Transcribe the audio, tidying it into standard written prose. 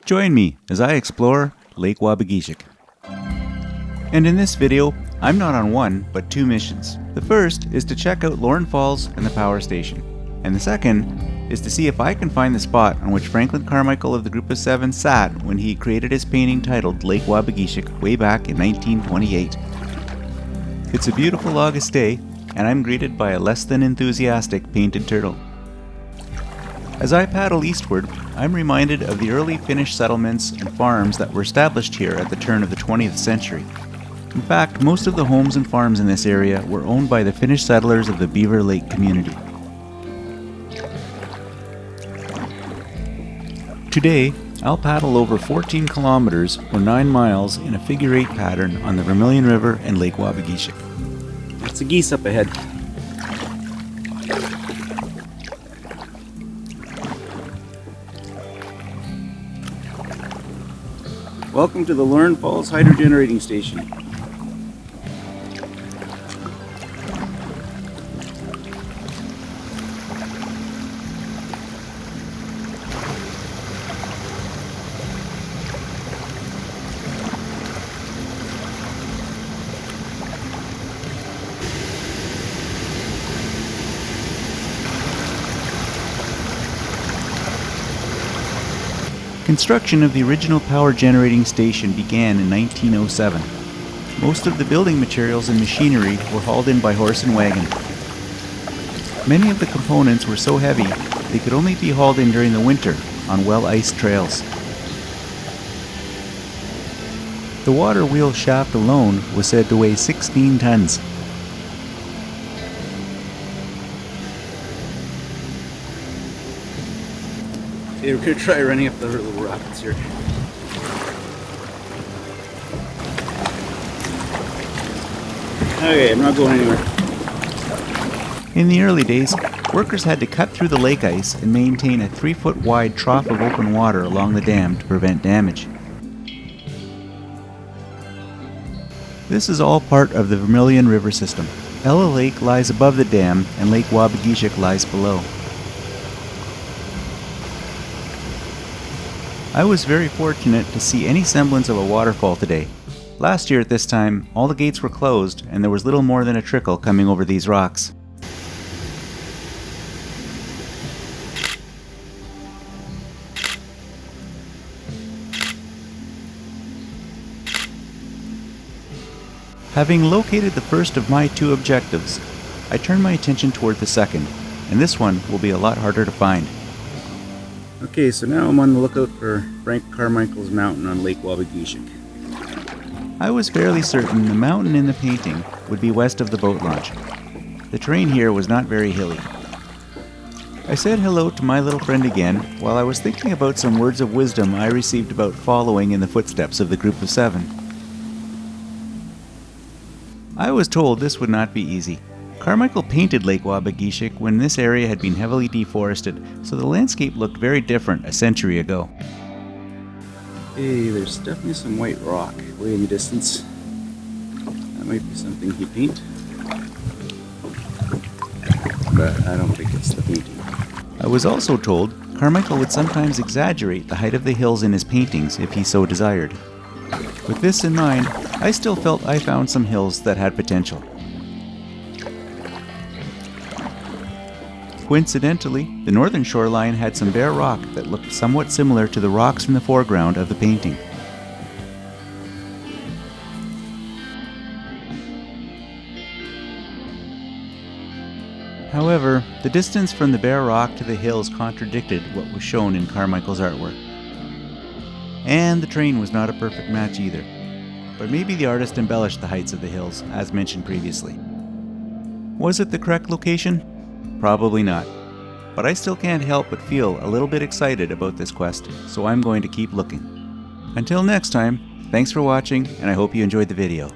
Join me as I explore Lake Wabagishik. And in this video, I'm not on one, but two missions. The first is to check out Lorne Falls and the power station. And the second is to see if I can find the spot on which Franklin Carmichael of the Group of Seven sat when he created his painting titled Lake Wabagishik way back in 1928. It's a beautiful August day, and I'm greeted by a less than enthusiastic painted turtle. As I paddle eastward, I'm reminded of the early Finnish settlements and farms that were established here at the turn of the 20th century. In fact, most of the homes and farms in this area were owned by the Finnish settlers of the Beaver Lake community. Today, I'll paddle over 14 kilometers or 9 miles in a figure-8 pattern on the Vermilion River and Lake Wabagishik. Lots of geese up ahead. Welcome to the Lorne Falls Hydro Generating Station. Construction of the original power generating station began in 1907. Most of the building materials and machinery were hauled in by horse and wagon. Many of the components were so heavy they could only be hauled in during the winter on well-iced trails. The water wheel shaft alone was said to weigh 16 tons. Okay, we're going to try running up the little rapids here. Okay, I'm not going anywhere. In the early days, workers had to cut through the lake ice and maintain a 3-foot wide trough of open water along the dam to prevent damage. This is all part of the Vermilion River system. Ella Lake lies above the dam and Lake Wabagishik lies below. I was very fortunate to see any semblance of a waterfall today. Last year at this time, all the gates were closed and there was little more than a trickle coming over these rocks. Having located the first of my two objectives, I turn my attention toward the second, and this one will be a lot harder to find. Okay, so now I'm on the lookout for Frank Carmichael's mountain on Lake Wabagishik. I was fairly certain the mountain in the painting would be west of the boat launch. The terrain here was not very hilly. I said hello to my little friend again while I was thinking about some words of wisdom I received about following in the footsteps of the Group of Seven. I was told this would not be easy. Carmichael painted Lake Wabagishik when this area had been heavily deforested, so the landscape looked very different a century ago. Hey, there's definitely some white rock way in the distance. That might be something he painted. But I don't think it's the painting. I was also told Carmichael would sometimes exaggerate the height of the hills in his paintings if he so desired. With this in mind, I still felt I found some hills that had potential. Coincidentally, the northern shoreline had some bare rock that looked somewhat similar to the rocks in the foreground of the painting. However, the distance from the bare rock to the hills contradicted what was shown in Carmichael's artwork. And the terrain was not a perfect match either. But maybe the artist embellished the heights of the hills, as mentioned previously. Was it the correct location? Probably not. But I still can't help but feel a little bit excited about this quest, so I'm going to keep looking. Until next time, thanks for watching, and I hope you enjoyed the video.